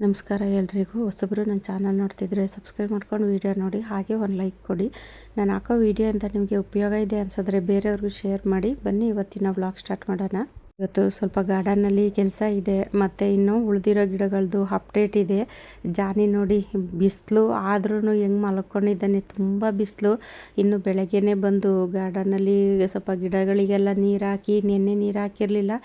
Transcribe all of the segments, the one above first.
ನಮಸ್ಕಾರ ಎಲ್ರಿಗೂ. ಹೊಸಬ್ರು ನನ್ನ ಚಾನಲ್ ನೋಡ್ತಿದ್ರೆ ಸಬ್ಸ್ಕ್ರೈಬ್ ಮಾಡ್ಕೊಂಡು ವೀಡಿಯೋ ನೋಡಿ, ಹಾಗೆ ಒಂದು ಲೈಕ್ ಕೊಡಿ. ನಾನು ಹಾಕೋ ವೀಡಿಯೋ ಅಂತ ನಿಮಗೆ ಉಪಯೋಗ ಇದೆ ಅನ್ಸಿದ್ರೆ ಬೇರೆಯವ್ರಿಗೂ ಶೇರ್ ಮಾಡಿ. ಬನ್ನಿ ಇವತ್ತಿನ ವ್ಲಾಗ್ ಸ್ಟಾರ್ಟ್ ಮಾಡೋಣ. ಇವತ್ತು ಸ್ವಲ್ಪ ಗಾರ್ಡನ್ನಲ್ಲಿ ಕೆಲಸ ಇದೆ, ಮತ್ತು ಇನ್ನೂ ಉಳಿದಿರೋ ಗಿಡಗಳದ್ದು ಅಪ್ಡೇಟ್ ಇದೆ. ಜಾನಿ ನೋಡಿ ಬಿಸಿಲು ಆದ್ರೂ ಹೆಂಗೆ ಮಲ್ಕೊಂಡಿದ್ದಾನೆ, ತುಂಬ ಬಿಸಿಲು. ಇನ್ನು ಬೆಳಗ್ಗೆನೇ ಬಂದು ಗಾರ್ಡನ್ನಲ್ಲಿ ಸ್ವಲ್ಪ ಗಿಡಗಳಿಗೆಲ್ಲ ನೀರು ಹಾಕಿ, ನಿನ್ನೆ ನೀರು ಹಾಕಿರಲಿಲ್ಲ,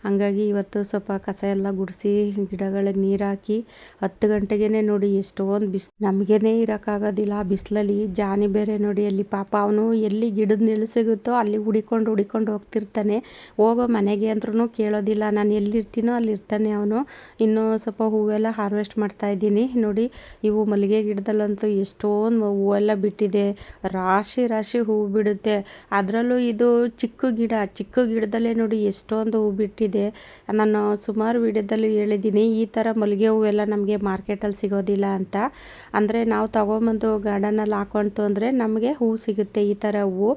ಹಂಗಾಗಿ ಇವತ್ತು ಸ್ವಲ್ಪ ಕಸ ಎಲ್ಲ ಗುಡಿಸಿ ಗಿಡಗಳಿಗೆ ನೀರು ಹಾಕಿ 10 ಗಂಟೆಗೇ ನೋಡಿ ಎಷ್ಟೊಂದು ಬಿಸಿಲು, ನಮಗೇನೆ ಇರೋಕ್ಕಾಗೋದಿಲ್ಲ ಆ ಬಿಸಿಲಲ್ಲಿ. ಜಾನಿ ಬೇರೆ ನೋಡಿ ಅಲ್ಲಿ ಪಾಪ ಅವನು ಎಲ್ಲಿ ಗಿಡದ ನೆರಳು ಸಿಗುತ್ತೋ ಅಲ್ಲಿ ಹುಡಿಕೊಂಡು ಹೋಗ್ತಿರ್ತಾನೆ. ಹೋಗೋ ಮನೆಗೆ ಅಂದ್ರೂ ಕೇಳೋದಿಲ್ಲ, ನಾನು ಎಲ್ಲಿರ್ತೀನೋ ಅಲ್ಲಿ ಇರ್ತಾನೆ ಅವನು. ಇನ್ನೂ ಸ್ವಲ್ಪ ಹೂವೆಲ್ಲ ಹಾರ್ವೆಸ್ಟ್ ಮಾಡ್ತಾಯಿದ್ದೀನಿ ನೋಡಿ. ಇವು ಮಲ್ಲಿಗೆ ಗಿಡದಲ್ಲಂತೂ ಎಷ್ಟೊಂದು ಹೂವೆಲ್ಲ ಬಿಟ್ಟಿದೆ, ರಾಶಿ ಹೂವು ಬಿಡುತ್ತೆ. ಅದರಲ್ಲೂ ಇದು ಚಿಕ್ಕ ಗಿಡದಲ್ಲೇ ನೋಡಿ ಎಷ್ಟೊಂದು ಹೂವು ಬಿಟ್ಟಿದೆ. ನಾನು ಸುಮಾರು ವಿಡಿಯೋದಲ್ಲಿ ಹೇಳಿದ್ದೀನಿ, ಈ ಥರ ಮಲ್ಲಿಗೆ ಹೂವೆಲ್ಲ ನಮಗೆ ಮಾರ್ಕೆಟಲ್ಲಿ ಸಿಗೋದಿಲ್ಲ ಅಂತ. ಅಂದರೆ ನಾವು ತೊಗೊಂಬಂದು ಗಾರ್ಡನಲ್ಲಿ ಹಾಕೊಂತು ಅಂದರೆ ನಮಗೆ ಹೂವು ಸಿಗುತ್ತೆ ಈ ಥರ ಹೂವು.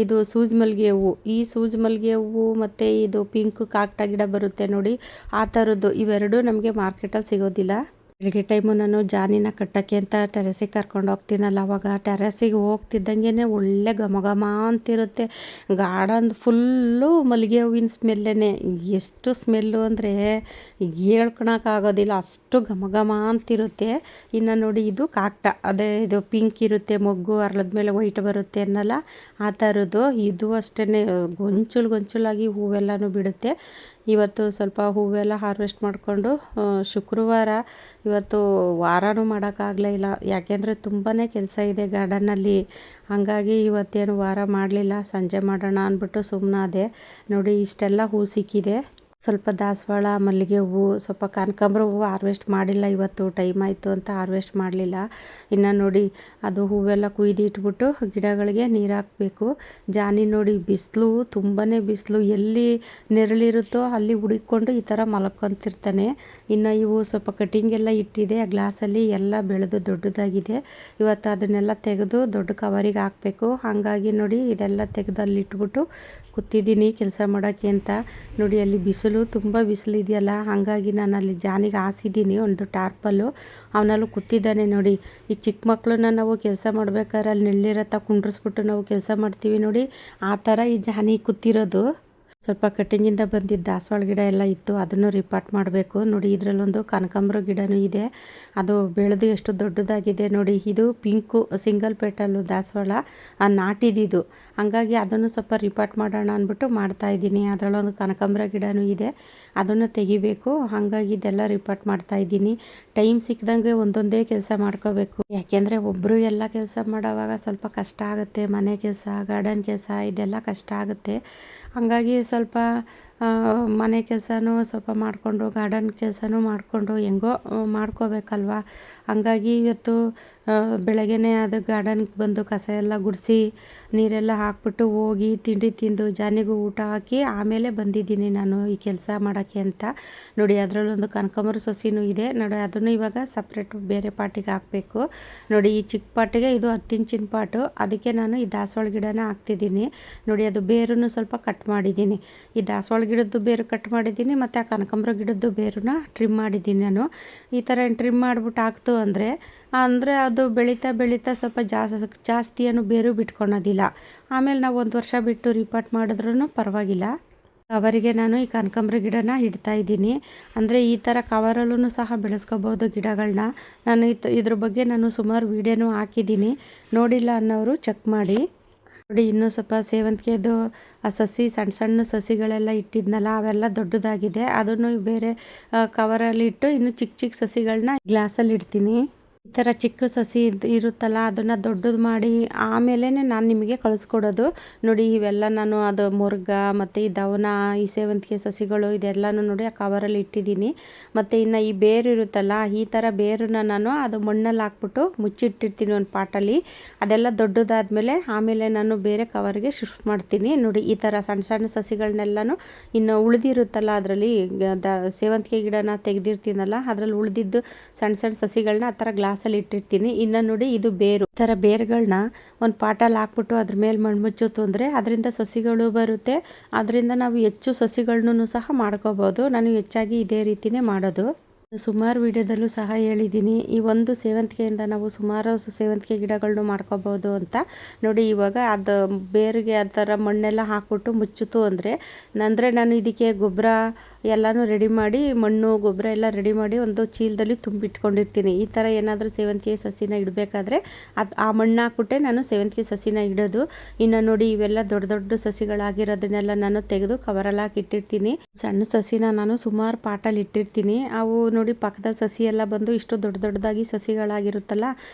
ಇದು ಸೂಜಿ ಮಲ್ಲಿಗೆ ಹೂವು, ಈ ಸೂಜಿ ಮಲ್ಲಿಗೆ ಹೂವು ಮತ್ತು ಇದು ಪಿಂಕ್ ಕಾಕ್ಟ ಗಿಡ ಬರುತ್ತೆ ನೋಡಿ, ಆ ಥರದ್ದು ಇವೆರಡೂ ನಮಗೆ ಮಾರ್ಕೆಟಲ್ಲಿ ಸಿಗೋದಿಲ್ಲ. ಬೆಳಗ್ಗೆ ಟೈಮು ನಾನು ಜಾನಿನ ಕಟ್ಟೋಕ್ಕೆ ಅಂತ ಟೆರೆಸಿಗೆ ಕರ್ಕೊಂಡು ಹೋಗ್ತೀನಲ್ಲ, ಅವಾಗ ಟೆರೆಸಿಗೆ ಹೋಗ್ತಿದ್ದಂಗೆ ಒಳ್ಳೆ ಘಮ ಅಂತಿರುತ್ತೆ. ಗಾರ್ಡನ್ ಫುಲ್ಲು ಮಲ್ಲಿಗೆ ಹೂವಿನ ಸ್ಮೆಲ್ಲೇ. ಎಷ್ಟು ಸ್ಮೆಲ್ಲು ಅಂದರೆ ಹೇಳ್ಕೊಳಕ್ಕಾಗೋದಿಲ್ಲ, ಅಷ್ಟು ಘಮ ಅಂತಿರುತ್ತೆ. ಇನ್ನು ನೋಡಿ ಇದು ಕಾಕ್ಟ, ಅದೇ ಇದು ಪಿಂಕ್ ಇರುತ್ತೆ ಮೊಗ್ಗು, ಅರ್ಲದ ಮೇಲೆ ವೈಟ್ ಬರುತ್ತೆ ಅನ್ನಲ್ಲ, ಆ ಥರದ್ದು. ಇದು ಅಷ್ಟೇ ಗೊಂಚಲಾಗಿ ಹೂವೆಲ್ಲನೂ ಬಿಡುತ್ತೆ. ಇವತ್ತು ಸ್ವಲ್ಪ ಹೂವೆಲ್ಲ ಹಾರ್ವೆಸ್ಟ್ ಮಾಡಿಕೊಂಡು ಶುಕ್ರವಾರ, ಇವತ್ತು ವಾರನೂ ಮಾಡೋಕ್ಕಾಗಲೇ ಇಲ್ಲ, ಯಾಕೆಂದರೆ ತುಂಬಾ ಕೆಲಸ ಇದೆ ಗಾರ್ಡನ್ನಲ್ಲಿ. ಹಾಗಾಗಿ ಇವತ್ತೇನು ವಾರ ಮಾಡಲಿಲ್ಲ, ಸಂಜೆ ಮಾಡೋಣ ಅಂದ್ಬಿಟ್ಟು ಸುಮ್ಮನಾದೆ. ನೋಡಿ ಇಷ್ಟೆಲ್ಲ ಹೂ ಸಿಕ್ಕಿದೆ. ಸ್ವಲ್ಪ ದಾಸವಾಳ, ಮಲ್ಲಿಗೆ ಹೂವು, ಸ್ವಲ್ಪ ಕನಕಾಂಬರ ಹೂವು ಹಾರ್ವೆಸ್ಟ್ ಮಾಡಿಲ್ಲ ಇವತ್ತು, ಟೈಮ್ ಆಯಿತು ಅಂತ ಹಾರ್ವೆಸ್ಟ್ ಮಾಡಲಿಲ್ಲ. ಇನ್ನು ನೋಡಿ ಅದು ಹೂವೆಲ್ಲ ಕುಯ್ದು ಇಟ್ಬಿಟ್ಟು ಗಿಡಗಳಿಗೆ ನೀರು ಹಾಕಬೇಕು. ಜಾನಿ ನೋಡಿ ಬಿಸಿಲು, ತುಂಬಾ ಬಿಸಿಲು, ಎಲ್ಲಿ ನೆರಳಿರುತ್ತೋ ಅಲ್ಲಿ ಹುಡುಕೊಂಡು ಈ ಥರ ಮಲ್ಕೊತಿರ್ತಾನೆ. ಇನ್ನು ಇವು ಸ್ವಲ್ಪ ಕಟಿಂಗ್ ಎಲ್ಲ ಇಟ್ಟಿದೆ ಆ ಗ್ಲಾಸಲ್ಲಿ, ಎಲ್ಲ ಬೆಳೆದು ದೊಡ್ಡದಾಗಿದೆ. ಇವತ್ತು ಅದನ್ನೆಲ್ಲ ತೆಗೆದು ದೊಡ್ಡ ಕವರಿಗೆ ಹಾಕಬೇಕು. ಹಾಗಾಗಿ ನೋಡಿ ಇದೆಲ್ಲ ತೆಗೆದು ಅಲ್ಲಿ ಇಟ್ಬಿಟ್ಟು ಕೂತಿದ್ದೀನಿ ಕೆಲಸ ಮಾಡೋಕ್ಕೆ ಅಂತ. ನೋಡಿ ಅಲ್ಲಿ ತುಂಬ ಬಿಸಿಲು ಇದೆಯಲ್ಲ, ಹಾಗಾಗಿ ನಾನು ಅಲ್ಲಿ ಜಾನಿಗೆ ಹಾಸಿದ್ದೀನಿ ಒಂದು ಟಾರ್ಪಲ್ಲು. ಅವನಲ್ಲೂ ಕೂತಿದ್ದಾನೆ ನೋಡಿ. ಈ ಚಿಕ್ಕ ಮಕ್ಕಳನ್ನ ನಾವು ಕೆಲಸ ಮಾಡ್ಬೇಕಾದ್ರೆ ಅಲ್ಲಿ ನೆರಳಿರತ್ತ ಕುಂಡ್ರಿಸ್ಬಿಟ್ಟು ನಾವು ಕೆಲಸ ಮಾಡ್ತೀವಿ ನೋಡಿ, ಆ ಥರ ಈ ಜಾನಿ ಕೂತಿರೋದು. ಸ್ವಲ್ಪ ಕಟ್ಟಿಂಗಿಂದ ಬಂದಿದ್ದ ದಾಸವಾಳ ಗಿಡ ಎಲ್ಲ ಇತ್ತು, ಅದನ್ನು ರಿಪಾರ್ಟ್ ಮಾಡಬೇಕು ನೋಡಿ. ಇದರಲ್ಲೊಂದು ಕನಕಾಂಬರ ಗಿಡನೂ ಇದೆ, ಅದು ಬೆಳೆದು ಎಷ್ಟು ದೊಡ್ಡದಾಗಿದೆ ನೋಡಿ. ಇದು ಪಿಂಕು ಸಿಂಗಲ್ ಪೆಟಲ್ಲು ದಾಸವಾಳ, ನಾಟಿದ್ದು, ಹಾಗಾಗಿ ಅದನ್ನು ಸ್ವಲ್ಪ ರಿಪಾರ್ಟ್ ಮಾಡೋಣ ಅಂದ್ಬಿಟ್ಟು ಮಾಡ್ತಾಯಿದ್ದೀನಿ. ಅದರಲ್ಲೊಂದು ಕನಕಾಂಬರ ಗಿಡನೂ ಇದೆ, ಅದನ್ನು ತೆಗಿಬೇಕು. ಹಾಗಾಗಿ ಇದೆಲ್ಲ ರಿಪಾರ್ಟ್ ಮಾಡ್ತಾಯಿದ್ದೀನಿ. ಟೈಮ್ ಸಿಕ್ಕಿದಂಗೆ ಒಂದೊಂದೇ ಕೆಲಸ ಮಾಡ್ಕೋಬೇಕು, ಯಾಕೆಂದರೆ ಒಬ್ಬರು ಎಲ್ಲ ಕೆಲಸ ಮಾಡೋವಾಗ ಸ್ವಲ್ಪ ಕಷ್ಟ ಆಗುತ್ತೆ. ಮನೆ ಕೆಲಸ, ಗಾರ್ಡನ್ ಕೆಲಸ ಇದೆಲ್ಲ ಕಷ್ಟ ಆಗುತ್ತೆ. ಹಾಗಾಗಿ ಸ್ವಲ್ಪ ಮನೆ ಕೆಲಸನೂ ಸ್ವಲ್ಪ ಮಾಡಿಕೊಂಡು ಗಾರ್ಡನ್ ಕೆಲಸನೂ ಮಾಡಿಕೊಂಡು ಹೆಂಗೋ ಮಾಡ್ಕೋಬೇಕಲ್ವ. ಹಾಗಾಗಿ ಇವತ್ತು ಬೆಳಗ್ಗೆನೇ ಅದು ಗಾರ್ಡನ್ಗೆ ಬಂದು ಕಸ ಎಲ್ಲ ಗುಡಿಸಿ ನೀರೆಲ್ಲ ಹಾಕ್ಬಿಟ್ಟು ಹೋಗಿ ತಿಂಡಿ ತಿಂದು ಜಾನಿಗೂ ಊಟ ಹಾಕಿ ಆಮೇಲೆ ಬಂದಿದ್ದೀನಿ ನಾನು ಈ ಕೆಲಸ ಮಾಡೋಕ್ಕೆ ಅಂತ. ನೋಡಿ ಅದರಲ್ಲೊಂದು ಕನಕಾಂಬರ ಸಸಿನೂ ಇದೆ ನೋಡಿ, ಅದನ್ನು ಇವಾಗ ಸಪ್ರೇಟ್ ಬೇರೆ ಪಾಟಿಗೆ ಹಾಕಬೇಕು ನೋಡಿ. ಈ ಚಿಕ್ಕ ಪಾಟಿಗೆ ಇದು 10 ಇಂಚಿನ ಪಾಟು, ಅದಕ್ಕೆ ನಾನು ಈ ದಾಸವಾಳ ಗಿಡನ ಹಾಕ್ತಿದ್ದೀನಿ ನೋಡಿ. ಅದು ಬೇರನ್ನು ಸ್ವಲ್ಪ ಕಟ್ ಮಾಡಿದ್ದೀನಿ, ಈ ದಾಸವಾಳ ಗಿಡದ್ದು ಬೇರು ಕಟ್ ಮಾಡಿದ್ದೀನಿ, ಮತ್ತು ಆ ಕನಕಾಂಬರ ಗಿಡದ್ದು ಬೇರನ್ನ ಟ್ರಿಮ್ ಮಾಡಿದ್ದೀನಿ ನಾನು. ಈ ಥರ ಟ್ರಿಮ್ ಮಾಡಿಬಿಟ್ಟು ಹಾಕ್ತು ಅಂದರೆ ಅದು ಬೆಳೀತಾ ಸ್ವಲ್ಪ ಜಾಸ್ತಿ ಏನು ಬೇರು ಬಿಟ್ಕೊಳೋದಿಲ್ಲ. ಆಮೇಲೆ ನಾವು 1 ವರ್ಷ ಬಿಟ್ಟು ರಿಪಾರ್ಟ್ ಮಾಡಿದ್ರೂ ಪರವಾಗಿಲ್ಲ. ಅವರಿಗೆ ನಾನು ಈ ಕನಕಾಂಬರ ಗಿಡನ ಇಡ್ತಾಯಿದ್ದೀನಿ. ಅಂದರೆ ಈ ಥರ ಕವರಲ್ಲೂ ಸಹ ಬೆಳೆಸ್ಕೋಬೋದು ಗಿಡಗಳನ್ನ. ನಾನು ಇದ್ರ ಬಗ್ಗೆ ನಾನು ಸುಮಾರು ವೀಡಿಯೋನೂ ಹಾಕಿದ್ದೀನಿ, ನೋಡಿಲ್ಲ ಅನ್ನೋರು ಚೆಕ್ ಮಾಡಿ ನೋಡಿ. ಇನ್ನೂ ಸ್ವಲ್ಪ ಸೇವಂತಿಗೆದು ಆ ಸಸಿ, ಸಣ್ಣ ಸಸಿಗಳೆಲ್ಲ ಇಟ್ಟಿದ್ನಲ್ಲ, ಅವೆಲ್ಲ ದೊಡ್ಡದಾಗಿದೆ. ಅದನ್ನು ಬೇರೆ ಕವರಲ್ಲಿ ಇಟ್ಟು ಇನ್ನು ಚಿಕ್ಕ ಸಸಿಗಳನ್ನ ಗ್ಲಾಸಲ್ಲಿ ಇಡ್ತೀನಿ. ಈ ಥರ ಚಿಕ್ಕ ಸಸಿ ಇರುತ್ತಲ್ಲ, ಅದನ್ನು ದೊಡ್ಡದು ಮಾಡಿ ಆಮೇಲೆ ನಾನು ನಿಮಗೆ ಕಳಿಸ್ಕೊಡೋದು ನೋಡಿ. ಇವೆಲ್ಲ ನಾನು ಅದು ಮುರುಗ ಮತ್ತು ಈ ದವನ, ಈ ಸೇವಂತಿಗೆ ಸಸಿಗಳು ಇದೆಲ್ಲನೂ ನೋಡಿ ಆ ಕವರಲ್ಲಿ ಇಟ್ಟಿದ್ದೀನಿ. ಮತ್ತು ಇನ್ನು ಈ ಬೇರು ಇರುತ್ತಲ್ಲ, ಈ ಥರ ಬೇರನ್ನ ನಾನು ಅದು ಮಣ್ಣಲ್ಲಿ ಹಾಕ್ಬಿಟ್ಟು ಮುಚ್ಚಿಟ್ಟಿರ್ತೀನಿ ಒಂದು ಪಾಟಲ್ಲಿ. ಅದೆಲ್ಲ ದೊಡ್ಡದಾದ್ಮೇಲೆ ಆಮೇಲೆ ನಾನು ಬೇರೆ ಕವರ್ಗೆ ಶಿಫ್ಟ್ ಮಾಡ್ತೀನಿ ನೋಡಿ. ಈ ಥರ ಸಣ್ಣ ಸಸಿಗಳನ್ನೆಲ್ಲನೂ ಇನ್ನು ಉಳಿದಿರುತ್ತಲ್ಲ, ಅದರಲ್ಲಿ ಸೇವಂತಿಗೆ ಗಿಡನ ತೆಗೆದಿರ್ತೀನಲ್ಲ, ಅದರಲ್ಲಿ ಉಳಿದಿದ್ದು ಸಣ್ಣ ಸಸಿಗಳನ್ನ ಆ ಥರ ಗ್ಲಾಸಲ್ಲಿ ಇಟ್ಟಿರ್ತೀನಿ. ಇನ್ನು ನೋಡಿ ಇದು ಬೇರು, ಈ ಥರ ಬೇರುಗಳನ್ನ ಒಂದು ಪಾಟಲ್ಲಿ ಹಾಕ್ಬಿಟ್ಟು ಅದ್ರ ಮೇಲೆ ಮಣ್ಣು ಮುಚ್ಚೋತು ಅಂದರೆ ಅದರಿಂದ ಸಸಿಗಳು ಬರುತ್ತೆ. ಅದರಿಂದ ನಾವು ಹೆಚ್ಚು ಸಸಿಗಳನ್ನೂ ಸಹ ಮಾಡ್ಕೋಬೋದು. ನಾನು ಹೆಚ್ಚಾಗಿ ಇದೇ ರೀತಿಯೇ ಮಾಡೋದು. ಸುಮಾರು ವಿಡಿಯೋದಲ್ಲೂ ಸಹ ಹೇಳಿದ್ದೀನಿ, ಈ ಒಂದು ಸೇವಂತಿಗೆಯಿಂದ ನಾವು ಸುಮಾರು ಸೇವಂತಿಗೆ ಗಿಡಗಳನ್ನು ಮಾಡ್ಕೋಬೋದು ಅಂತ. ನೋಡಿ ಇವಾಗ ಅದು ಬೇರಿಗೆ ಆ ಥರ ಮಣ್ಣೆಲ್ಲ ಹಾಕ್ಬಿಟ್ಟು ಮುಚ್ಚಿತು ಅಂದರೆ ನಾನು ಇದಕ್ಕೆ ಗೊಬ್ಬರ ಎಲ್ಲನೂ ರೆಡಿ ಮಾಡಿ, ಮಣ್ಣು ಗೊಬ್ಬರ ಎಲ್ಲ ರೆಡಿ ಮಾಡಿ ಒಂದು ಚೀಲದಲ್ಲಿ ತುಂಬಿಟ್ಕೊಂಡಿರ್ತೀನಿ. ಈ ಥರ ಏನಾದರೂ ಸೇವಂತಿಗೆ ಸಸಿನ ಇಡಬೇಕಾದ್ರೆ ಆ ಮಣ್ಣು ಹಾಕ್ಬಿಟ್ಟೆ ನಾನು ಸೇವಂತಿಗೆ ಸಸಿನ ಇಡೋದು. ಇನ್ನು ನೋಡಿ ಇವೆಲ್ಲ ದೊಡ್ಡ ದೊಡ್ಡ ಸಸಿಗಳಾಗಿರೋದನ್ನೆಲ್ಲ ನಾನು ತೆಗೆದು ಕವರಲ್ಲಿ ಹಾಕಿ ಇಟ್ಟಿರ್ತೀನಿ. ಸಣ್ಣ ಸಸಿನ ನಾನು ಸುಮಾರು ಪಾಟಲ್ಲಿ ಇಟ್ಟಿರ್ತೀನಿ. ಅವು ನೋಡಿ ಪಕ್ಕದಲ್ಲಿ ಸಸಿ ಎಲ್ಲ ಬಂದು ಇಷ್ಟು ದೊಡ್ಡ ದೊಡ್ಡದಾಗಿ ಸಸಿಗಳಾಗಿರುತ್ತಲ್ಲ,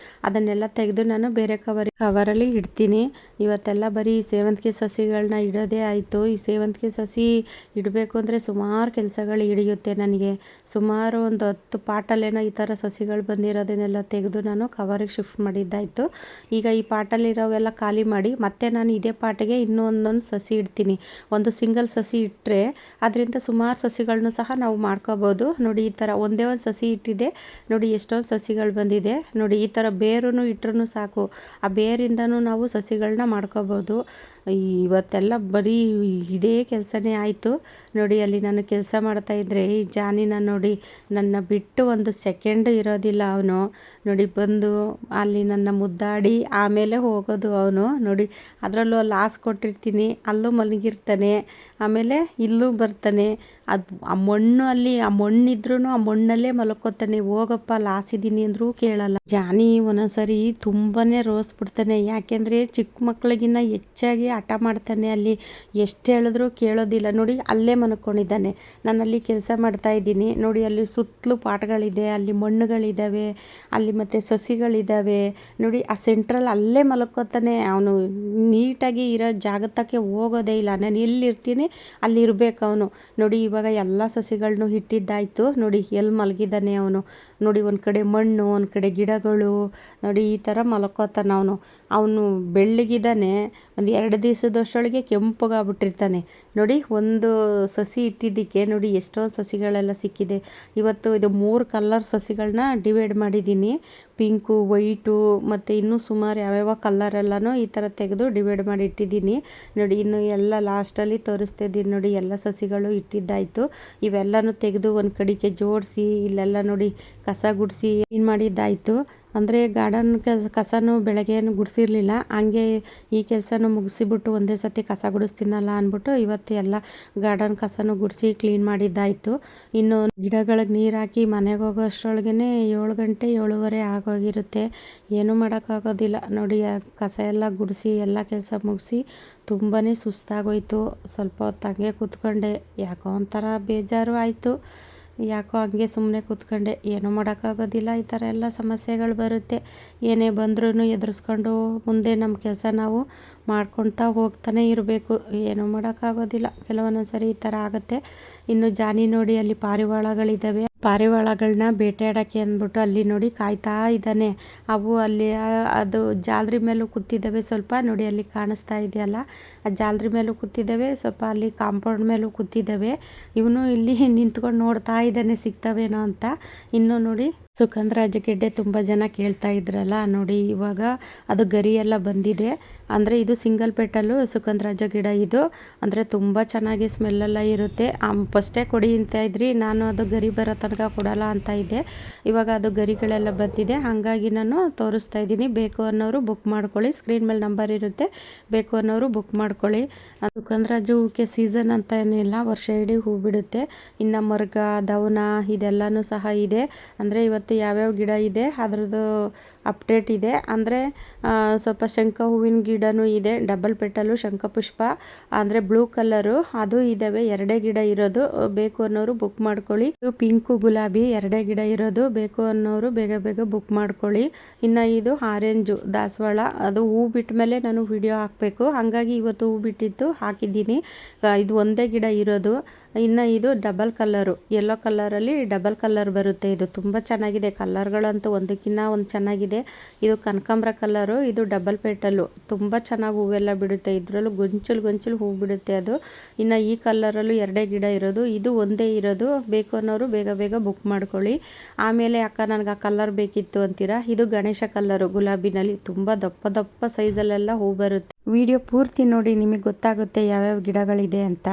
ಅದನ್ನೆಲ್ಲ ತೆಗೆದು ನಾನು ಬೇರೆ ಕವರಲ್ಲಿ ಇಡ್ತೀನಿ. ಇವತ್ತೆಲ್ಲ ಬರೀ ಸೇವಂತಿಗೆ ಸಸಿಗಳನ್ನ ಇಡೋದೇ ಆಯಿತು. ಈ ಸೇವಂತಿಗೆ ಸಸಿ ಇಡಬೇಕು ಅಂದರೆ ಸುಮಾರು ಕೆಲಸಗಳು ಹಿಡಿಯುತ್ತೆ ನನಗೆ. ಸುಮಾರು ಒಂದು 10 ಪಾಟಲ್ಲೇನೋ ಈ ಥರ ಸಸಿಗಳು ಬಂದಿರೋದನ್ನೆಲ್ಲ ತೆಗೆದು ನಾನು ಕವರಿಗೆ ಶಿಫ್ಟ್ ಮಾಡಿದ್ದಾಯಿತು. ಈಗ ಈ ಪಾಟಲ್ಲಿರೋವೆಲ್ಲ ಖಾಲಿ ಮಾಡಿ ಮತ್ತೆ ನಾನು ಇದೇ ಪಾಟಿಗೆ ಇನ್ನೂ ಒಂದೊಂದು ಸಸಿ ಇಡ್ತೀನಿ. ಒಂದು ಸಿಂಗಲ್ ಸಸಿ ಇಟ್ಟರೆ ಅದರಿಂದ ಸುಮಾರು ಸಸಿಗಳನ್ನು ಸಹ ನಾವು ಮಾಡ್ಕೋಬೋದು. ನೋಡಿ ಈ ಥರ ಒಂದೇ ಒಂದು ಸಸಿ ಇಟ್ಟಿದೆ, ನೋಡಿ ಎಷ್ಟೊಂದು ಸಸಿಗಳು ಬಂದಿದೆ. ನೋಡಿ ಈ ಥರ ಬೇರೂ ಇಟ್ಟರೂ ಸಾಕು, ಆ ಬೇರಿಂದನೂ ನಾವು ಸಸಿಗಳನ್ನ ಮಾಡ್ಕೋಬೋದು. ಇವತ್ತೆಲ್ಲ ಬರೀ ಇದೇ ಕೆಲಸನೇ ಆಯಿತು. ನೋಡಿ ಅಲ್ಲಿ ನಾನು ಕೆಲಸ ಮಾಡ್ತಾಯಿದ್ರೆ ಈ ಜಾನಿನ ನೋಡಿ ನನ್ನ ಬಿಟ್ಟು ಒಂದು ಸೆಕೆಂಡ್ ಇರೋದಿಲ್ಲ ಅವನು. ನೋಡಿ ಬಂದು ಅಲ್ಲಿ ನನ್ನ ಮುದ್ದಾಡಿ ಆಮೇಲೆ ಹೋಗೋದು ಅವನು. ನೋಡಿ ಅದರಲ್ಲೂ ಅಲ್ಲಿ ಹಾಸು ಕೊಟ್ಟಿರ್ತೀನಿ, ಅಲ್ಲೂ ಮಲಗಿರ್ತಾನೆ, ಆಮೇಲೆ ಇಲ್ಲೂ ಬರ್ತಾನೆ. ಅದು ಆ ಮಣ್ಣು ಅಲ್ಲಿ ಆ ಮಣ್ಣಿದ್ರೂ ಆ ಮಣ್ಣಲ್ಲೇ ಮಲ್ಕೋತಾನೆ. ಹೋಗಪ್ಪ ಅಲ್ಲಿ ಹಾಸಿದ್ದೀನಿ ಅಂದರೂ ಕೇಳಲ್ಲ. ಜಾನಿ ಒಂದೊಂದ್ಸರಿ ತುಂಬಾ ರೋಸ್ಬಿಡ್ತಾನೆ. ಯಾಕೆಂದರೆ ಚಿಕ್ಕ ಮಕ್ಳಿಗಿನ್ನ ಹೆಚ್ಚಾಗಿ ಹಠ ಮಾಡ್ತಾನೆ. ಅಲ್ಲಿ ಎಷ್ಟು ಹೇಳಿದ್ರೂ ಕೇಳೋದಿಲ್ಲ. ನೋಡಿ ಅಲ್ಲೇ ಮಲ್ಕೊಂಡಿದ್ದಾನೆ. ನಾನು ಅಲ್ಲಿ ಕೆಲಸ ಮಾಡ್ತಾಯಿದ್ದೀನಿ. ನೋಡಿ ಅಲ್ಲಿ ಸುತ್ತಲೂ ಪಾಟ್ಗಳಿದೆ, ಅಲ್ಲಿ ಮಣ್ಣುಗಳಿದ್ದಾವೆ, ಅಲ್ಲಿ ಮತ್ತು ಸಸಿಗಳಿದ್ದಾವೆ. ನೋಡಿ ಆ ಸೆಂಟ್ರಲ್ಲಿ ಅಲ್ಲೇ ಮಲ್ಕೋತಾನೆ. ಅವನು ನೀಟಾಗಿ ಇರೋ ಜಾಗಕ್ಕೆ ಹೋಗೋದೇ ಇಲ್ಲ. ನಾನು ಎಲ್ಲಿರ್ತೀನಿ ಅಲ್ಲಿ ಇರಬೇಕು ಅವನು. ನೋಡಿ ಇವಾಗ ಎಲ್ಲ ಸಸಿಗಳನ್ನು ಇಟ್ಟಿದ್ದಾಯಿತು. ನೋಡಿ ಎಲ್ಲಿ ಮಲಗಿದ್ದಾನೆ ಅವನು. ನೋಡಿ ಒಂದು ಕಡೆ ಮಣ್ಣು, ಒಂದು ಕಡೆ ಗಿಡಗಳು. ನೋಡಿ ಈ ಥರ ಮಲ್ಕೋತಾನೆ ಅವನು. ಅವನು ಬೆಳ್ಳಗಿದ್ದಾನೆ, ಒಂದು 2 ದಿವಸದಷ್ಟೊಳಗೆ ಕೆಂಪಗಾಗ್ಬಿಟ್ಟಿರ್ತಾನೆ. ನೋಡಿ ಒಂದು ಸಸಿ ಇಟ್ಟಿದ್ದಕ್ಕೆ ನೋಡಿ ಎಷ್ಟೊಂದು ಸಸಿಗಳೆಲ್ಲ ಸಿಕ್ಕಿದೆ. ಇವತ್ತು ಇದು 3 ಕಲರ್ ಸಸಿಗಳನ್ನ ಡಿವೈಡ್ ಮಾಡಿದ್ದೀನಿ. ಪಿಂಕು, ವೈಟು ಮತ್ತು ಇನ್ನೂ ಸುಮಾರು ಯಾವ್ಯಾವ ಕಲ್ಲರೆಲ್ಲನೂ ಈ ಥರ ತೆಗೆದು ಡಿವೈಡ್ ಮಾಡಿ ಇಟ್ಟಿದ್ದೀನಿ. ನೋಡಿ ಇನ್ನು ಎಲ್ಲ ಲಾಸ್ಟಲ್ಲಿ ತೋರಿಸ್ತಿದ್ದೀನಿ. ನೋಡಿ ಎಲ್ಲ ಸಸಿಗಳು ಇಟ್ಟಿದ್ದಾಯಿತು. ಇವೆಲ್ಲನೂ ತೆಗೆದು ಒಂದು ಕಡೆಗೆ ಜೋಡಿಸಿ ಇಲ್ಲೆಲ್ಲ ನೋಡಿ ಕಸ ಗುಡಿಸಿ ಕ್ಲೀನ್ ಮಾಡಿದ್ದಾಯಿತು. ಅಂದರೆ ಗಾರ್ಡನ್ ಕಸನೂ ಬೆಳಗ್ಗೆನೂ ಗುಡಿಸಿರ್ಲಿಲ್ಲ, ಹಂಗೆ ಈ ಕೆಲಸನೂ ಮುಗಿಸಿಬಿಟ್ಟು ಒಂದೇ ಸತಿ ಕಸ ಗುಡಿಸ್ತೀನಲ್ಲ ಅಂದ್ಬಿಟ್ಟು ಇವತ್ತು ಎಲ್ಲ ಗಾರ್ಡನ್ ಕಸನೂ ಗುಡಿಸಿ ಕ್ಲೀನ್ ಮಾಡಿದ್ದಾಯಿತು. ಇನ್ನು ಗಿಡಗಳಿಗೆ ನೀರು ಹಾಕಿ ಮನೆಗೆ ಹೋಗೋ ಅಷ್ಟರೊಳಗೇ 7 ಗಂಟೆ 7:15 ಆಗೋಗಿರುತ್ತೆ. ಏನೂ ಮಾಡೋಕ್ಕಾಗೋದಿಲ್ಲ. ನೋಡಿ ಕಸ ಎಲ್ಲ ಗುಡಿಸಿ ಎಲ್ಲ ಕೆಲಸ ಮುಗಿಸಿ ತುಂಬಾ ಸುಸ್ತಾಗೋಯ್ತು. ಸ್ವಲ್ಪ ಹೊತ್ತು ಹಂಗೆ ಕೂತ್ಕೊಂಡೆ. ಯಾಕೋ ಒಂಥರ ಬೇಜಾರು ಆಯಿತು. ಯಾಕೋ ಹಂಗೆ ಸುಮ್ಮನೆ ಕೂತ್ಕೊಂಡೆ. ಏನೂ ಮಾಡೋಕ್ಕಾಗೋದಿಲ್ಲ. ಈ ಥರ ಎಲ್ಲ ಸಮಸ್ಯೆಗಳು ಬರುತ್ತೆ. ಏನೇ ಬಂದ್ರೂ ಎದುರಿಸ್ಕೊಂಡು ಮುಂದೆ ನಮ್ಮ ಕೆಲಸ ನಾವು ಮಾಡ್ಕೊಳ್ತಾ ಹೋಗ್ತಾನೆ ಇರಬೇಕು. ಏನೂ ಮಾಡೋಕ್ಕಾಗೋದಿಲ್ಲ. ಕೆಲವೊಂದೊಂದು ಸರಿ ಈ ಥರ ಆಗುತ್ತೆ. ಇನ್ನು ಜಾನಿ ನೋಡಿ ಅಲ್ಲಿ ಪಾರಿವಾಳಗಳಿದ್ದಾವೆ. ಪಾರಿವಾಳಗಳನ್ನ ಬೇಟೆಯಾಡೋಕ್ಕೆ ಅಂದ್ಬಿಟ್ಟು ಅಲ್ಲಿ ನೋಡಿ ಕಾಯ್ತಾ ಇದ್ದಾನೆ. ಅವು ಅಲ್ಲಿ ಅದು ಜಾಲರಿ ಮೇಲೂ ಕೂತಿದ್ದಾವೆ. ಸ್ವಲ್ಪ ನೋಡಿ ಅಲ್ಲಿ ಕಾಣಿಸ್ತಾ ಇದೆಯಲ್ಲ, ಆ ಜಾಲರಿ ಮೇಲೂ ಕೂತಿದ್ದಾವೆ, ಸ್ವಲ್ಪ ಅಲ್ಲಿ ಕಾಂಪೌಂಡ್ ಮೇಲೂ ಕೂತಿದ್ದಾವೆ. ಇವನು ಇಲ್ಲಿ ನಿಂತ್ಕೊಂಡು ನೋಡ್ತಾ ಇದ್ದಾನೆ ಸಿಗ್ತವೇನೋ ಅಂತ. ಇನ್ನು ನೋಡಿ ಸುಗಂಧರಾಜ ಗೆಡ್ಡೆ ತುಂಬ ಜನ ಕೇಳ್ತಾ ಇದ್ರಲ್ಲ, ನೋಡಿ ಇವಾಗ ಅದು ಗರಿ ಎಲ್ಲ ಬಂದಿದೆ. ಅಂದರೆ ಇದು ಸಿಂಗಲ್ ಪೆಟಲ್ಲು ಸುಗಂಧರಾಜ ಗಿಡ ಇದು. ಅಂದರೆ ತುಂಬ ಚೆನ್ನಾಗಿ ಸ್ಮೆಲ್ಲೆಲ್ಲ ಇರುತ್ತೆ. ಫಸ್ಟೇ ಕೊಡಿ ಅಂತ ಇದ್ರಿ, ನಾನು ಅದು ಗರಿ ಬರೋ ತನಕ ಕೊಡಲ್ಲ ಅಂತ ಇದ್ದೆ. ಇವಾಗ ಅದು ಗರಿಗಳೆಲ್ಲ ಬಂದಿದೆ, ಹಾಗಾಗಿ ನಾನು ತೋರಿಸ್ತಾ ಇದ್ದೀನಿ. ಬೇಕು ಅನ್ನೋರು ಬುಕ್ ಮಾಡ್ಕೊಳ್ಳಿ, ಸ್ಕ್ರೀನ್ ಮೇಲೆ ನಂಬರ್ ಇರುತ್ತೆ, ಬೇಕು ಅನ್ನೋರು ಬುಕ್ ಮಾಡ್ಕೊಳ್ಳಿ. ಸುಗಂಧರಾಜ ಹೂಕ್ಕೆ ಸೀಸನ್ ಅಂತ ಏನಿಲ್ಲ, ವರ್ಷ ಇಡೀ ಹೂ ಬಿಡುತ್ತೆ. ಇನ್ನು ಮರ್ಗ, ದವನ ಇದೆಲ್ಲನೂ ಸಹ ಇದೆ. ಅಂದರೆ ಇವತ್ತು ಯಾವ್ಯಾವ ಗಿಡ ಇದೆ ಅದರದ್ದು ಅಪ್ಡೇಟ್ ಇದೆ. ಅಂದರೆ ಸ್ವಲ್ಪ ಶಂಖ ಹೂವಿನ ಗಿಡನೂ ಇದೆ, ಡಬಲ್ ಪೆಟಲು ಶಂಖಪುಷ್ಪ ಅಂದರೆ ಬ್ಲೂ ಕಲರು ಅದು ಇದ್ದಾವೆ. 2 ಗಿಡ ಇರೋದು. ಬೇಕು ಅನ್ನೋರು ಬುಕ್ ಮಾಡ್ಕೊಳ್ಳಿ. ಇದು ಪಿಂಕು ಗುಲಾಬಿ 2 ಗಿಡ ಇರೋದು. ಬೇಕು ಅನ್ನೋರು ಬೇಗ ಬೇಗ ಬುಕ್ ಮಾಡ್ಕೊಳ್ಳಿ. ಇನ್ನು ಇದು ಆರೆಂಜು ದಾಸವಾಳ, ಅದು ಹೂ ಬಿಟ್ಟ ಮೇಲೆ ನಾನು ವಿಡಿಯೋ ಹಾಕಬೇಕು, ಹಾಗಾಗಿ ಇವತ್ತು ಹೂ ಬಿಟ್ಟಿತ್ತು ಹಾಕಿದ್ದೀನಿ. ಇದು ಒಂದೇ ಗಿಡ ಇರೋದು. ಇನ್ನು ಇದು ಡಬಲ್ ಕಲ್ಲರು, ಯೆಲ್ಲೋ ಕಲರಲ್ಲಿ ಡಬಲ್ ಕಲರ್ ಬರುತ್ತೆ. ಇದು ತುಂಬ ಚೆನ್ನಾಗಿದೆ. ಕಲರ್ಗಳಂತೂ ಒಂದಕ್ಕಿಂತ ಒಂದು ಚೆನ್ನಾಗಿದೆ. ಇದು ಕನಕಾಂಬರ ಕಲರು, ಇದು ಡಬಲ್ ಪೆಟಲ್ಲು. ತುಂಬ ಚೆನ್ನಾಗಿ ಹೂವೆಲ್ಲ ಬಿಡುತ್ತೆ. ಇದರಲ್ಲೂ ಗೊಂಚಲು ಹೂ ಬಿಡುತ್ತೆ ಅದು. ಇನ್ನು ಈ ಕಲರಲ್ಲೂ 2 ಗಿಡ ಇರೋದು. ಇದು ಒಂದೇ ಇರೋದು. ಬೇಕು ಅನ್ನೋರು ಬೇಗ ಬೇಗ ಬುಕ್ ಮಾಡ್ಕೊಳ್ಳಿ. ಆಮೇಲೆ ಅಕ್ಕ ನನಗೆ ಆ ಕಲರ್ ಬೇಕಿತ್ತು ಅಂತೀರಾ, ಇದು ಗಣೇಶ ಕಲ್ಲರು ಗುಲಾಬಿನಲ್ಲಿ. ತುಂಬ ದಪ್ಪ ದಪ್ಪ ಸೈಜಲ್ಲೆಲ್ಲ ಹೂ ಬರುತ್ತೆ. ವಿಡಿಯೋ ಪೂರ್ತಿ ನೋಡಿ, ನಿಮಗೆ ಗೊತ್ತಾಗುತ್ತೆ ಯಾವ್ಯಾವ ಗಿಡಗಳಿದೆ ಅಂತ.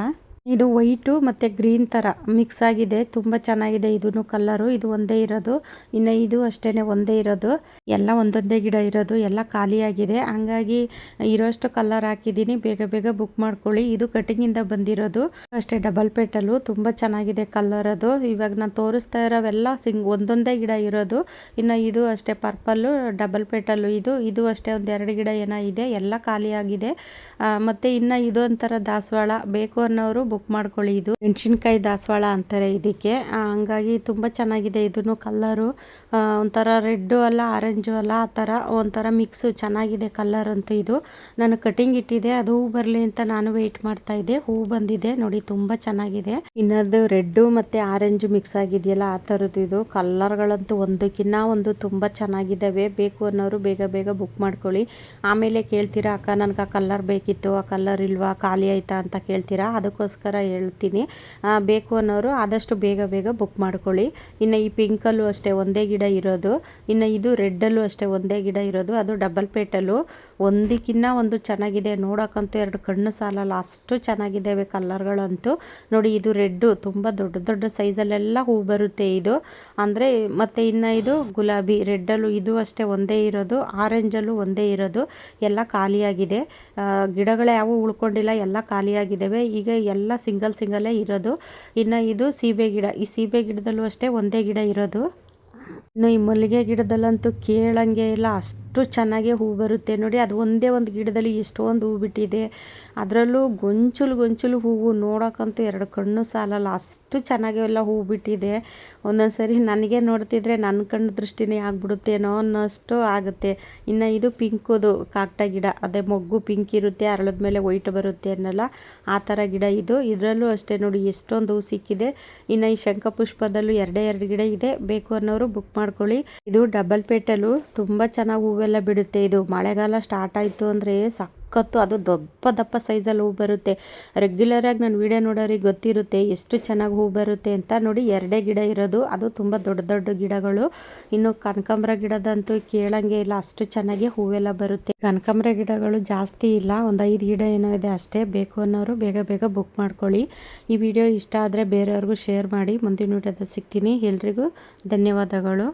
ಇದು ವೈಟು ಮತ್ತು ಗ್ರೀನ್ ಥರ ಮಿಕ್ಸ್ ಆಗಿದೆ, ತುಂಬ ಚೆನ್ನಾಗಿದೆ. ಇದೂ ಕಲ್ಲರು ಇದು ಒಂದೇ ಇರೋದು. ಇನ್ನು ಇದು ಅಷ್ಟೇ ಒಂದೇ ಇರೋದು, ಎಲ್ಲ ಒಂದೊಂದೇ ಗಿಡ ಇರೋದು, ಎಲ್ಲ ಖಾಲಿಯಾಗಿದೆ. ಹಂಗಾಗಿ ಇರೋಷ್ಟು ಕಲ್ಲರ್ ಹಾಕಿದ್ದೀನಿ, ಬೇಗ ಬೇಗ ಬುಕ್ ಮಾಡ್ಕೊಳ್ಳಿ. ಇದು ಕಟಿಂಗಿಂದ ಬಂದಿರೋದು ಅಷ್ಟೇ, ಡಬಲ್ ಪೇಟಲು ತುಂಬ ಚೆನ್ನಾಗಿದೆ ಕಲ್ಲರ್ ಅದು. ಇವಾಗ ನಾನು ತೋರಿಸ್ತಾ ಇರೋವೆಲ್ಲ ಒಂದೊಂದೇ ಗಿಡ ಇರೋದು. ಇನ್ನು ಇದು ಅಷ್ಟೇ ಪರ್ಪಲ್ಲು ಡಬಲ್ ಪೇಟಲ್ಲು, ಇದು ಅಷ್ಟೇ ಒಂದೆರಡು ಗಿಡ ಏನೋ ಇದೆ, ಎಲ್ಲ ಖಾಲಿಯಾಗಿದೆ. ಮತ್ತು ಇನ್ನು ಇದೊಂಥರ ದಾಸವಾಳ, ಬೇಕು ಅನ್ನೋರು ಬುಕ್ ಮಾಡ್ಕೊಳ್ಳಿ. ಇದು ಮೆಣಸಿನ್ಕಾಯಿ ದಾಸವಾಳ ಅಂತಾರೆ ಇದಕ್ಕೆ. ಹಂಗಾಗಿ ತುಂಬ ಚೆನ್ನಾಗಿದೆ. ಇದನ್ನು ಕಲ್ಲರು ಒಂಥರ ರೆಡ್ಡು ಅಲ್ಲ ಆರೆಂಜು ಅಲ್ಲ, ಆ ಥರ ಒಂಥರ ಮಿಕ್ಸು ಚೆನ್ನಾಗಿದೆ ಕಲ್ಲರ್ ಅಂತೂ. ಇದು ನಾನು ಕಟಿಂಗ್ ಇಟ್ಟಿದ್ದೆ, ಅದು ಹೂ ಬರಲಿ ಅಂತ ನಾನು ವೆಯ್ಟ್ ಮಾಡ್ತಾ ಇದ್ದೆ. ಹೂ ಬಂದಿದೆ ನೋಡಿ, ತುಂಬ ಚೆನ್ನಾಗಿದೆ. ಇನ್ನದು ರೆಡ್ಡು ಮತ್ತು ಆರೆಂಜು ಮಿಕ್ಸ್ ಆಗಿದೆಯಲ್ಲ, ಆ ಥರದ್ದು ಇದು. ಕಲ್ಲರ್ಗಳಂತೂ ಒಂದಕ್ಕಿನ್ನ ಒಂದು ತುಂಬ ಚೆನ್ನಾಗಿದ್ದಾವೆ. ಬೇಕು ಅನ್ನೋರು ಬೇಗ ಬೇಗ ಬುಕ್ ಮಾಡ್ಕೊಳ್ಳಿ. ಆಮೇಲೆ ಕೇಳ್ತೀರಾ, ಅಕ್ಕ ನನಗೆ ಆ ಕಲ್ಲರ್ ಬೇಕಿತ್ತು, ಆ ಕಲ್ಲರ್ ಇಲ್ವಾ, ಖಾಲಿ ಆಯಿತಾ ಅಂತ ಕೇಳ್ತೀರಾ. ಅದಕ್ಕೋಸ್ಕರ ಹೇಳ್ತೀನಿ, ಬೇಕು ಅನ್ನೋರು ಆದಷ್ಟು ಬೇಗ ಬೇಗ ಬುಕ್ ಮಾಡ್ಕೊಳ್ಳಿ. ಇನ್ನು ಈ ಪಿಂಕಲ್ಲೂ ಅಷ್ಟೇ ಒಂದೇ ಗಿಡ ಇರೋದು. ಇನ್ನು ಇದು ರೆಡ್ಡಲ್ಲೂ ಅಷ್ಟೇ ಒಂದೇ ಗಿಡ ಇರೋದು, ಅದು ಡಬಲ್ ಪೇಟಲು. ಒಂದಕ್ಕಿನ್ನ ಒಂದು ಚೆನ್ನಾಗಿದೆ, ನೋಡೋಕ್ಕಂತೂ ಎರಡು ಕಣ್ಣು ಸಾಲಲ್ಲ, ಅಷ್ಟು ಚೆನ್ನಾಗಿದ್ದಾವೆ ಕಲ್ಲರ್ಗಳಂತೂ. ನೋಡಿ ಇದು ರೆಡ್ಡು, ತುಂಬ ದೊಡ್ಡ ದೊಡ್ಡ ಸೈಜಲ್ಲೆಲ್ಲ ಹೂ ಬರುತ್ತೆ ಇದು ಅಂದರೆ. ಮತ್ತು ಇನ್ನು ಇದು ಗುಲಾಬಿ ರೆಡ್ಡಲ್ಲೂ ಇದು ಅಷ್ಟೇ ಒಂದೇ ಇರೋದು, ಆರೆಂಜಲ್ಲೂ ಒಂದೇ ಇರೋದು, ಎಲ್ಲ ಖಾಲಿಯಾಗಿದೆ. ಗಿಡಗಳು ಯಾವ ಉಳ್ಕೊಂಡಿಲ್ಲ, ಎಲ್ಲ ಖಾಲಿಯಾಗಿದ್ದಾವೆ. ಈಗ ಎಲ್ಲ ಸಿಂಗಲ್ಲೇ ಇರೋದು. ಇನ್ನು ಇದು ಸೀಬೆ ಗಿಡ, ಈ ಸೀಬೆ ಗಿಡದಲ್ಲೂ ಅಷ್ಟೇ ಒಂದೇ ಗಿಡ ಇರೋದು. ಇನ್ನು ಈ ಮಲ್ಲಿಗೆ ಗಿಡದಲ್ಲಂತೂ ಕೇಳಂಗೆ ಇಲ್ಲ, ಅಷ್ಟು ಚೆನ್ನಾಗೇ ಹೂ ಬರುತ್ತೆ ನೋಡಿ. ಅದು ಒಂದೇ ಒಂದು ಗಿಡದಲ್ಲಿ ಎಷ್ಟೊಂದು ಹೂ ಬಿಟ್ಟಿದೆ, ಅದರಲ್ಲೂ ಗೊಂಚಲು ಹೂವು, ನೋಡೋಕ್ಕಂತೂ ಎರಡು ಕಣ್ಣು ಸಾಲಲ್ಲ, ಅಷ್ಟು ಚೆನ್ನಾಗಿ ಎಲ್ಲ ಹೂ ಬಿಟ್ಟಿದೆ. ಒಂದೊಂದು ಸರಿ ನನಗೆ ನೋಡ್ತಿದ್ರೆ ನನ್ನ ಕಣ್ಣು ದೃಷ್ಟಿನೇ ಆಗ್ಬಿಡುತ್ತೇನೋ ಅನ್ನೋಷ್ಟು ಆಗುತ್ತೆ. ಇನ್ನು ಇದು ಪಿಂಕುದು ಕಾಕಡ ಗಿಡ, ಅದೇ ಮೊಗ್ಗು ಪಿಂಕ್ ಇರುತ್ತೆ, ಅರಳದ ಮೇಲೆ ವೈಟ್ ಬರುತ್ತೆ ಅನ್ನಲ್ಲ, ಆ ಥರ ಗಿಡ ಇದು. ಇದರಲ್ಲೂ ಅಷ್ಟೇ ನೋಡಿ ಎಷ್ಟೊಂದು ಹೂ ಸಿಕ್ಕಿದೆ. ಇನ್ನು ಈ ಶಂಖಪುಷ್ಪದಲ್ಲೂ ಎರಡು ಗಿಡ ಇದೆ, ಬೇಕು ಅನ್ನೋರು ಬುಕ್ ಮಾಡ್ಕೊಳ್ಳಿ. ಇದು ಡಬಲ್ ಪೇಟಲು, ತುಂಬ ಚೆನ್ನಾಗಿ ಹೂವೆಲ್ಲ ಬಿಡುತ್ತೆ. ಇದು ಮಳೆಗಾಲ ಸ್ಟಾರ್ಟ್ ಆಯಿತು ಅಂದರೆ ಸಖತ್ತು, ಅದು ದಪ್ಪ ಸೈಜಲ್ಲಿ ಹೂ ಬರುತ್ತೆ. ರೆಗ್ಯುಲರಾಗಿ ನಾನು ವಿಡಿಯೋ ನೋಡೋರಿಗೆ ಗೊತ್ತಿರುತ್ತೆ ಎಷ್ಟು ಚೆನ್ನಾಗಿ ಹೂ ಬರುತ್ತೆ ಅಂತ. ನೋಡಿ ಎರಡೇ ಗಿಡ ಇರೋದು, ಅದು ತುಂಬ ದೊಡ್ಡ ಗಿಡಗಳು. ಇನ್ನು ಕನಕಾಂಬರ ಗಿಡದಂತೂ ಕೇಳಂಗೆ ಇಲ್ಲ, ಅಷ್ಟು ಚೆನ್ನಾಗಿ ಹೂವೆಲ್ಲ ಬರುತ್ತೆ. ಕನಕಾಂಬರ ಗಿಡಗಳು ಜಾಸ್ತಿ ಇಲ್ಲ, ಒಂದು 5 ಗಿಡ ಏನೋ ಇದೆ ಅಷ್ಟೇ. ಬೇಕು ಅನ್ನೋರು ಬೇಗ ಬೇಗ ಬುಕ್ ಮಾಡ್ಕೊಳ್ಳಿ. ಈ ವಿಡಿಯೋ ಇಷ್ಟ ಆದರೆ ಬೇರೆಯವ್ರಿಗೂ ಶೇರ್ ಮಾಡಿ. ಮುಂದಿನ ವಿಡಿಯೋದಲ್ಲಿ ಸಿಗ್ತೀನಿ. ಎಲ್ರಿಗೂ ಧನ್ಯವಾದಗಳು.